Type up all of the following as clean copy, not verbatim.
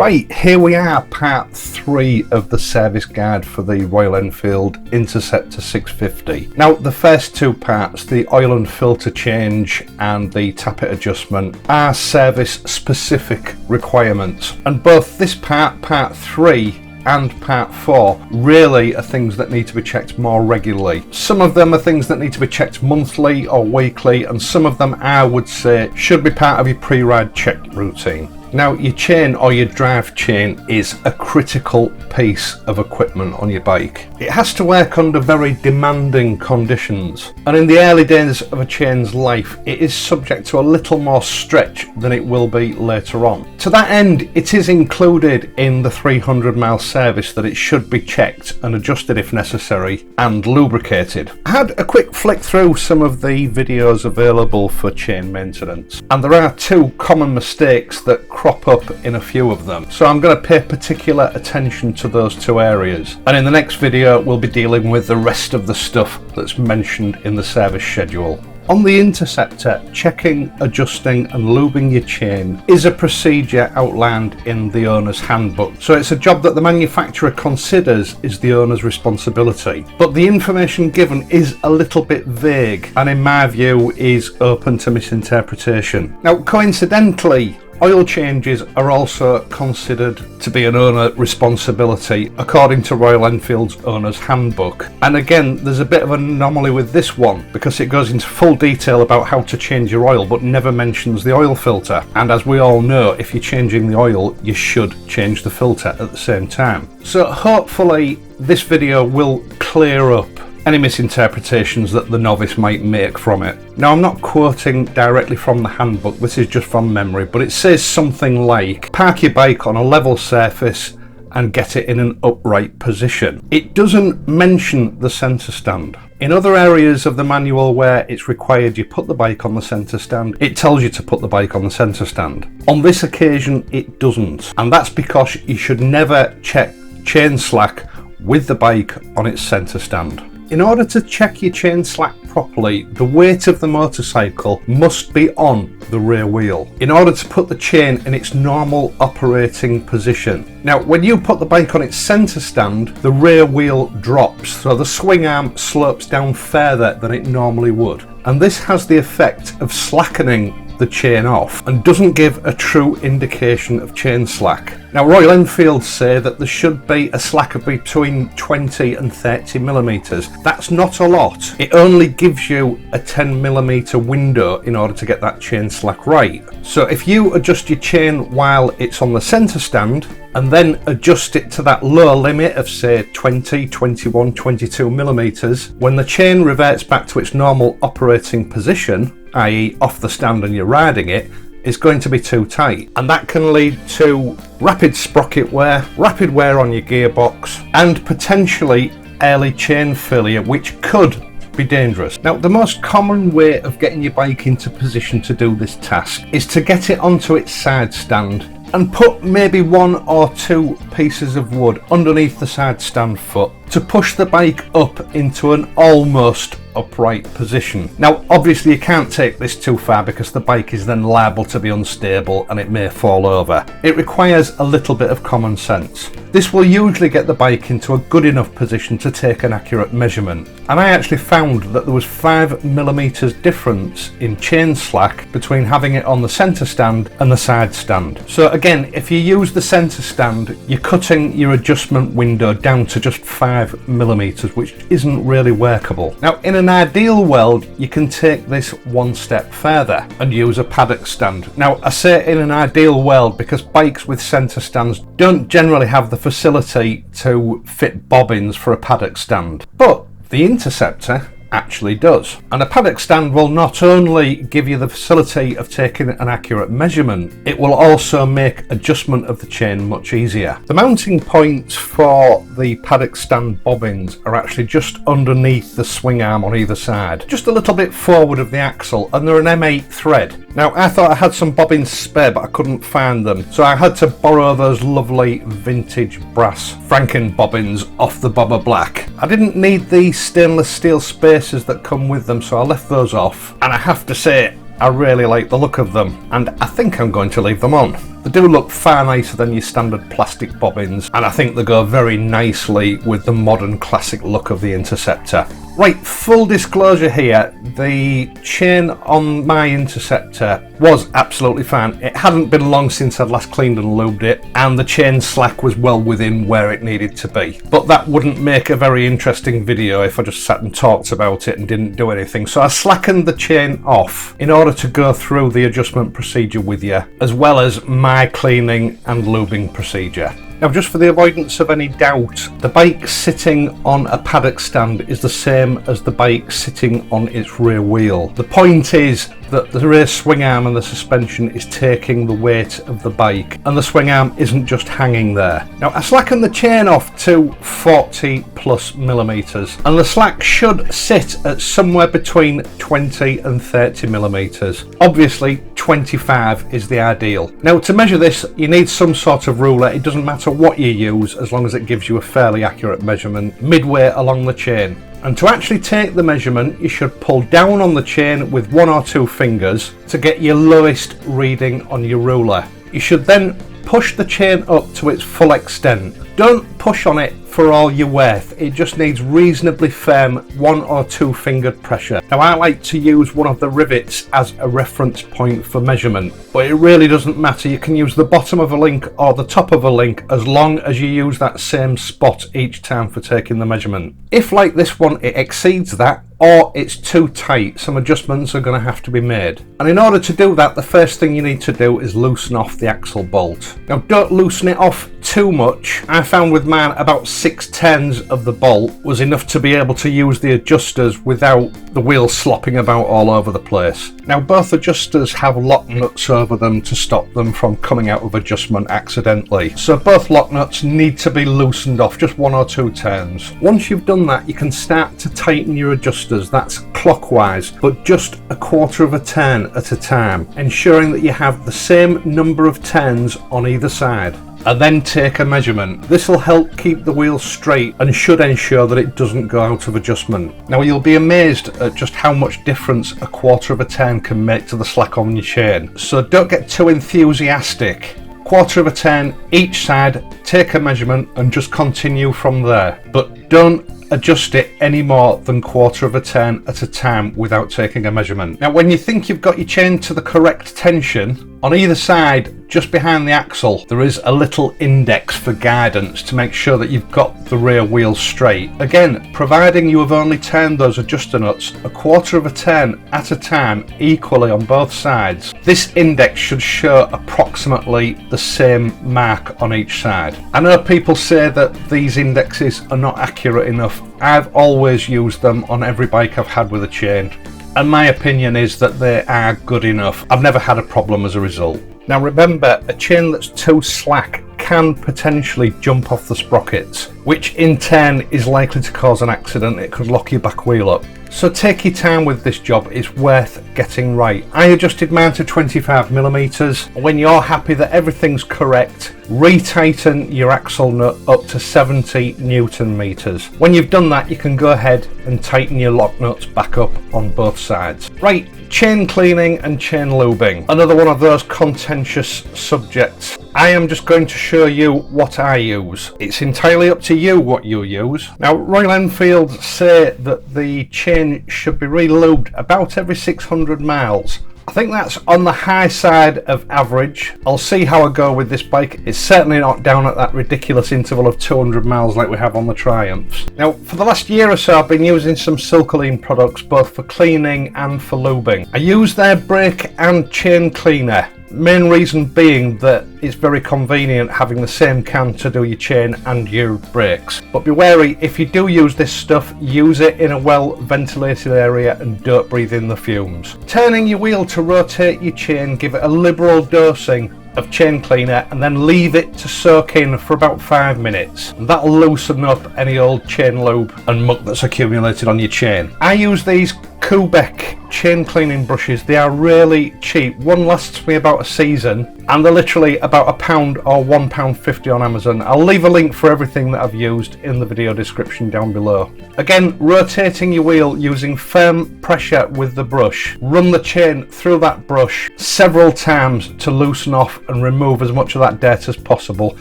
Right, here we are, part 3 of the service guide for the Royal Enfield Interceptor 650. Now, the first 2 parts, the oil and filter change and the tappet adjustment, are service specific requirements. And both this part 3, and part 4 really are things that need to be checked more regularly. Some of them are things that need to be checked monthly or weekly, and some of them I would say should be part of your pre-ride check routine. Now, your chain or your drive chain is a critical piece of equipment on your bike. It has to work under very demanding conditions, and in the early days of a chain's life it is subject to a little more stretch than it will be later on. To that end, it is included in the 300-mile service that it should be checked and adjusted if necessary and lubricated. I had a quick flick through some of the videos available for chain maintenance, and there are 2 common mistakes that crop up in a few of them, so I'm going to pay particular attention to those 2 areas, and in the next video we'll be dealing with the rest of the stuff that's mentioned in the service schedule. On the Interceptor, checking, adjusting and lubing your chain is a procedure outlined in the owner's handbook, so it's a job that the manufacturer considers is the owner's responsibility. But the information given is a little bit vague and in my view is open to misinterpretation. Now, coincidentally, oil changes are also considered to be an owner responsibility according to Royal Enfield's owner's handbook. And again, there's a bit of an anomaly with this one because it goes into full detail about how to change your oil but never mentions the oil filter. And as we all know, if you're changing the oil, you should change the filter at the same time. So hopefully this video will clear up any misinterpretations that the novice might make from it. Now, I'm not quoting directly from the handbook, this is just from memory, but it says something like, park your bike on a level surface and get it in an upright position. It doesn't mention the centre stand. In other areas of the manual where it's required you put the bike on the centre stand, it tells you to put the bike on the centre stand. On this occasion, it doesn't, and that's because you should never check chain slack with the bike on its centre stand. In order to check your chain slack properly, the weight of the motorcycle must be on the rear wheel in order to put the chain in its normal operating position. Now, when you put the bike on its centre stand, the rear wheel drops, so the swing arm slopes down further than it normally would. And this has the effect of slackening the chain off and doesn't give a true indication of chain slack. Now, Royal Enfield say that there should be a slack of between 20 and 30 millimeters. That's not a lot. It only gives you a 10 millimeter window in order to get that chain slack right. So if you adjust your chain while it's on the center stand and then adjust it to that lower limit of say 20, 21, 22 millimeters, when the chain reverts back to its normal operating position, i.e. off the stand and you're riding it, is going to be too tight, and that can lead to rapid sprocket wear, rapid wear on your gearbox, and potentially early chain failure, which could be dangerous. Now, the most common way of getting your bike into position to do this task is to get it onto its side stand and put maybe 1 or 2 pieces of wood underneath the side stand foot to push the bike up into an almost upright position. Now, obviously you can't take this too far because the bike is then liable to be unstable and it may fall over. It requires a little bit of common sense. This will usually get the bike into a good enough position to take an accurate measurement. And I actually found that there was 5 millimeters difference in chain slack between having it on the center stand and the side stand. So again, if you use the center stand, you're cutting your adjustment window down to just 5 millimeters, which isn't really workable. Now, in an ideal world, you can take this 1 step further and use a Paddock stand. Now, I say in an ideal world because bikes with center stands don't generally have the facility to fit bobbins for a Paddock stand, but the Interceptor actually does. And a Paddock stand will not only give you the facility of taking an accurate measurement, it will also make adjustment of the chain much easier. The mounting points for the Paddock stand bobbins are actually just underneath the swing arm on either side, just a little bit forward of the axle, and they're an M8 thread. Now, I thought I had some bobbins spare, but I couldn't find them, so I had to borrow those lovely vintage brass Franken bobbins off the Bobber Black. I didn't need the stainless steel spacers that come with them, so I left those off, and I have to say I really like the look of them, and I think I'm going to leave them on. They do look far nicer than your standard plastic bobbins, and I think they go very nicely with the modern classic look of the Interceptor. Right, full disclosure here, the chain on my Interceptor was absolutely fine. It hadn't been long since I'd last cleaned and lubed it, and the chain slack was well within where it needed to be. But that wouldn't make a very interesting video if I just sat and talked about it and didn't do anything. So I slackened the chain off in order to go through the adjustment procedure with you, as well as my cleaning and lubing procedure. Now, just for the avoidance of any doubt, the bike sitting on a paddock stand is the same as the bike sitting on its rear wheel. The point is that the rear swing arm and the suspension is taking the weight of the bike, and the swing arm isn't just hanging there. Now, I slackened the chain off to 40 plus millimeters, and the slack should sit at somewhere between 20 and 30 millimeters. Obviously, 25 is the ideal. Now, to measure this, you need some sort of ruler. It doesn't matter what you use as long as it gives you a fairly accurate measurement midway along the chain. And to actually take the measurement, you should pull down on the chain with 1 or 2 fingers to get your lowest reading on your ruler. You should then push the chain up to its full extent. Don't push on it for all your weight, it just needs reasonably firm 1 or 2 fingered pressure. Now, I like to use one of the rivets as a reference point for measurement, but it really doesn't matter. You can use the bottom of a link or the top of a link as long as you use that same spot each time for taking the measurement. If, like this one, it exceeds that, or it's too tight, some adjustments are going to have to be made. And in order to do that, the first thing you need to do is loosen off the axle bolt. Now, don't loosen it off too much. I found with mine about 6/10 of the bolt was enough to be able to use the adjusters without the wheel slopping about all over the place. Now, both adjusters have lock nuts over them to stop them from coming out of adjustment accidentally. So both lock nuts need to be loosened off, just 1 or 2 turns. Once you've done that, you can start to tighten your adjusters. That's clockwise, but just 1/4 of a turn at a time, ensuring that you have the same number of turns on either side. And then take a measurement. This will help keep the wheel straight and should ensure that it doesn't go out of adjustment. Now, you'll be amazed at just how much difference 1/4 of a turn can make to the slack on your chain. So don't get too enthusiastic. 1/4 of a turn each side, take a measurement and just continue from there. But don't adjust it any more than 1/4 of a turn at a time without taking a measurement. Now, when you think you've got your chain to the correct tension, on either side, just behind the axle, there is a little index for guidance to make sure that you've got the rear wheel straight. Again, providing you have only turned those adjuster nuts 1/4 of a turn at a time equally on both sides, this index should show approximately the same mark on each side. I know people say that these indexes are not accurate enough. I've always used them on every bike I've had with a chain, and my opinion is that they are good enough. I've never had a problem as a result. Now, remember, a chain that's too slack can potentially jump off the sprockets, which in turn is likely to cause an accident. It could lock your back wheel up. So take your time with this job, it's worth getting right. I adjusted mine to 25 millimeters. When you're happy that everything's correct, retighten your axle nut up to 70 Newton meters. When you've done that, you can go ahead and tighten your lock nuts back up on both sides. Right, chain cleaning and chain lubing. Another one of those contentious subjects. I am just going to show you what I use. It's entirely up to you what you use. Now, Royal Enfield say that the chain should be re-lubed about every 600 miles. I think that's on the high side of average. I'll see how I go with this bike. It's certainly not down at that ridiculous interval of 200 miles like we have on the Triumphs. Now, for the last year or so, I've been using some Silcoline products both for cleaning and for lubing. I use their brake and chain cleaner. Main reason being that it's very convenient having the same can to do your chain and your brakes. But be wary, if you do use this stuff, use it in a well ventilated area and don't breathe in the fumes. Turning your wheel to rotate your chain, give it a liberal dosing of chain cleaner and then leave it to soak in for about 5 minutes. And that'll loosen up any old chain lube and muck that's accumulated on your chain. I use these Kubek chain cleaning brushes. They are really cheap. One lasts me about a season, and they're literally about £1 or £1.50 on Amazon. I'll leave a link for everything that I've used in the video description down below. Again, rotating your wheel using firm pressure with the brush. Run the chain through that brush several times to loosen off and remove as much of that dirt as possible.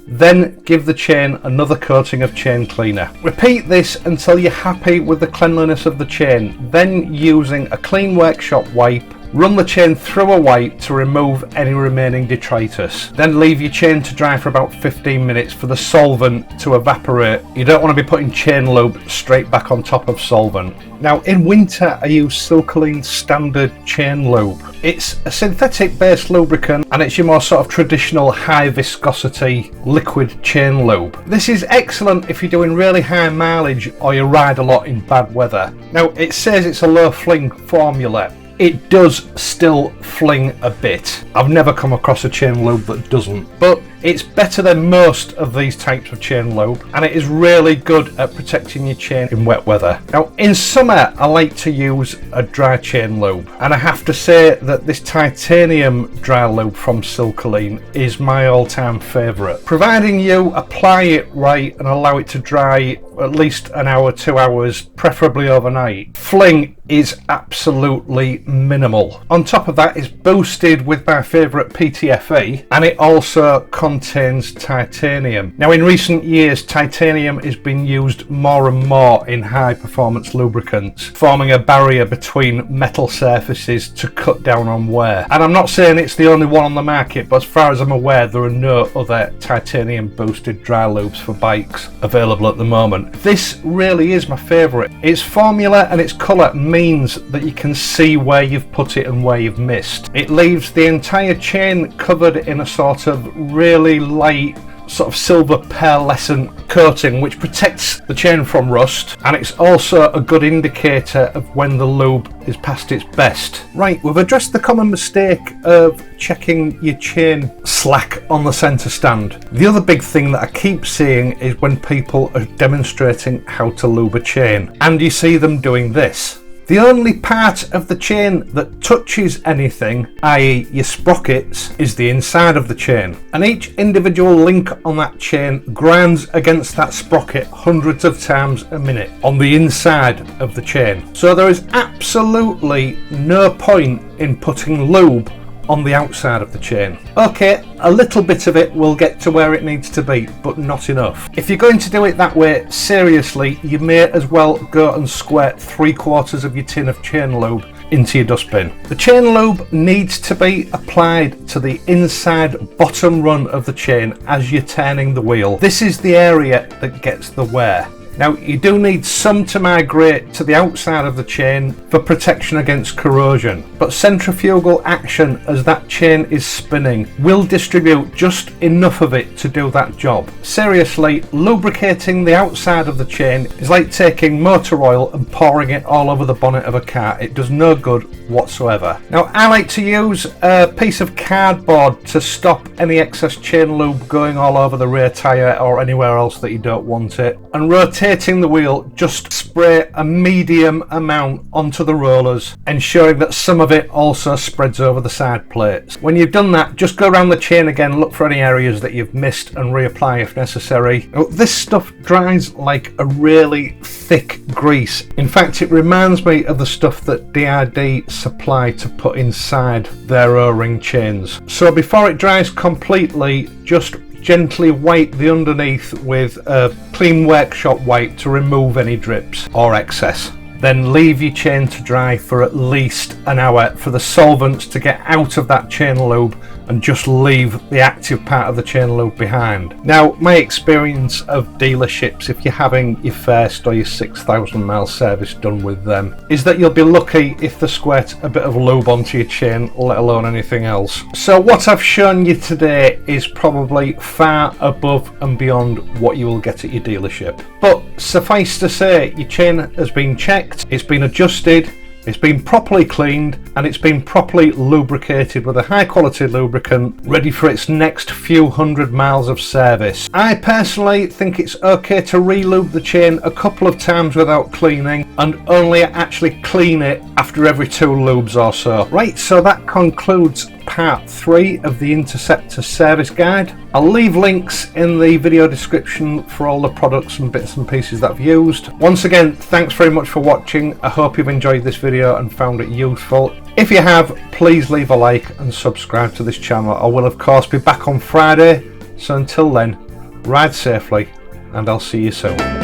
Then give the chain another coating of chain cleaner. Repeat this until you're happy with the cleanliness of the chain. Then, using a clean workshop wipe, run the chain through a wipe to remove any remaining detritus. Then leave your chain to dry for about 15 minutes for the solvent to evaporate. You don't want to be putting chain lube straight back on top of solvent. Now, in winter I use Silcoline standard chain lube. It's a synthetic based lubricant, and it's your more sort of traditional high viscosity liquid chain lube. This is excellent if you're doing really high mileage or you ride a lot in bad weather. Now, it says it's a low fling formula. It does still fling a bit. I've never come across a chain lube that doesn't, but it's better than most of these types of chain lube, and it is really good at protecting your chain in wet weather. Now, in summer I like to use a dry chain lube, and I have to say that this titanium dry lube from Silcoline is my all-time favourite. Providing you apply it right and allow it to dry at least an hour, 2 hours, preferably overnight, fling is absolutely minimal. On top of that, it's boosted with my favourite PTFE, and it also contains titanium. Now, in recent years, titanium is being used more and more in high performance lubricants, forming a barrier between metal surfaces to cut down on wear. And I'm not saying it's the only one on the market, but as far as I'm aware, there are no other titanium boosted dry lubes for bikes available at the moment. This really is my favourite. Its formula and its colour means that you can see where you've put it and where you've missed. It leaves the entire chain covered in a sort of really light sort of silver pearlescent coating, which protects the chain from rust, and it's also a good indicator of when the lube is past its best. Right, we've addressed the common mistake of checking your chain slack on the centre stand. The other big thing that I keep seeing is when people are demonstrating how to lube a chain, and you see them doing this. The only part of the chain that touches anything, i.e. your sprockets, is the inside of the chain, and each individual link on that chain grinds against that sprocket hundreds of times a minute on the inside of the chain. So there is absolutely no point in putting lube on the outside of the chain. Okay, a little bit of it will get to where it needs to be, but not enough. If you're going to do it that way, seriously, you may as well go and squirt 3/4 of your tin of chain lube into your dustbin. The chain lube needs to be applied to the inside bottom run of the chain as you're turning the wheel. This is the area that gets the wear. Now, you do need some to migrate to the outside of the chain for protection against corrosion, but centrifugal action as that chain is spinning will distribute just enough of it to do that job. Seriously, lubricating the outside of the chain is like taking motor oil and pouring it all over the bonnet of a car. It does no good whatsoever. Now, I like to use a piece of cardboard to stop any excess chain lube going all over the rear tyre or anywhere else that you don't want it, and rotating the wheel, just spray a medium amount onto the rollers, ensuring that some of it also spreads over the side plates. When you've done that, just go around the chain again, look for any areas that you've missed and reapply if necessary. Now, this stuff dries like a really thick grease. In fact, it reminds me of the stuff that DRD supply to put inside their O-ring chains. So before it dries completely, just gently wipe the underneath with a clean workshop wipe to remove any drips or excess. Then leave your chain to dry for at least an hour for the solvents to get out of that chain lube, and just leave the active part of the chain lube behind. Now, my experience of dealerships, if you're having your first or your 6,000 mile service done with them, is that you'll be lucky if they squirt a bit of lube onto your chain, let alone anything else. So what I've shown you today is probably far above and beyond what you will get at your dealership. But suffice to say, your chain has been checked, it's been adjusted, It's been properly cleaned and it's been properly lubricated with a high quality lubricant, ready for its next few hundred miles of service. I personally think it's okay to re-lube the chain a couple of times without cleaning, and only actually clean it after every 2 lubes or so. Right, so that concludes part 3 of the Interceptor service guide. I'll leave links in the video description for all the products and bits and pieces that I've used. Once again, thanks very much for watching. I hope you've enjoyed this video and found it useful. If you have, please leave a like and subscribe to this channel. I will of course be back on Friday, so until then, ride safely and I'll see you soon.